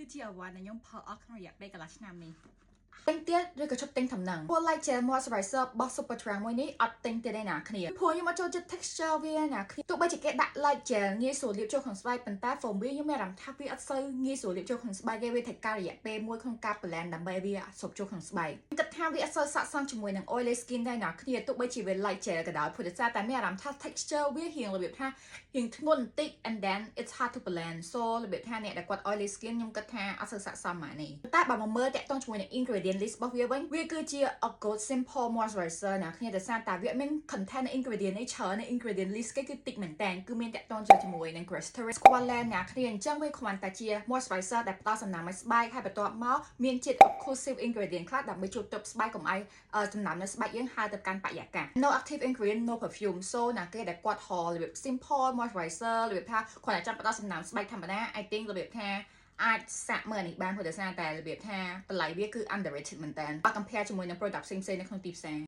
គឺជាអ្វីដែលខ្ញុំផលអស់ក្នុងរយៈពេលកន្លះឆ្នាំនេះទិញទៀតឬក៏ឈប់ទិញដំណឹងពួក light gel moisturizer របស់ Superdrug មួយនេះអត់ទិញទៀតទេណាគ្នាព្រោះខ្ញុំអត់ចូលចិត្ត texture វាណាគ្នាទោះបីជាគេដាក់ light gel ងាយស្រួលលាបចូលក្នុងស្បែកប៉ុន្តែ foam វាខ្ញុំមានអារម្មណ៍ថាវាអត់សូវងាយស្រួលលាបចូលក្នុងស្បែកទេវាត្រូវការរយៈពេលមួយក្នុងការ blend ដើម្បីវាស្រូបចូលក្នុងស្បែកគិតថាវាអត់សូវស័ក្តិសមជាមួយនឹង oily skin ដែរណាគ្នាទោះបីជាវា light gel ក៏ដោយព្រោះតែមានអារម្មណ៍ថា texture វារៀងរបៀបថារៀងធ្ងន់បន្តិច and then it's hard to blend so របៀបថាអ្នកដែលគាត់ oily skin ខ្ញុំគិតថាអត់សូវស័ក្តិសមហ្មងនេះតែបើមកមើលតាក់ទងជាមួយនឹង ingredient list របស់វាវិញវាគឺជា a good simple moisturizer ណាគ្នាដោយសារតែវាមាន content ingredient នេះច្រើន ingredient list គេគឺតិចមែនតើគឺមានតាក់ទងជាមួយនឹង glycerin squalane ណាគ្នាអញ្ចឹងវាគ្រាន់តែជា moisturizer ដែលផ្ដល់សំណើមឲ្យស្បែកហើយបន្ទាប់មកមានជាតិ occlusive ingredient ខ្លះដើម្បីជួយទប់ស្បែកកុំឲ្យសំណើមនៅស្បែកយើងហើរទៅកាន់បរិយាកាស no active ingredient no perfume so ណាគេដែលគាត់ហៅរបៀប simple moisturizer របៀបថាគ្រាន់តែចាំផ្ដល់សំណើមស្បែកធម្មតា I think របៀបថាអាចសាកមើលនេះបានព្រោះដោយសារតែរបៀបថាតម្លៃវាគឺ underrated មែនតើបើ compare ជាមួយនឹង product ផ្សេងៗនៅក្នុងទីផ្សារ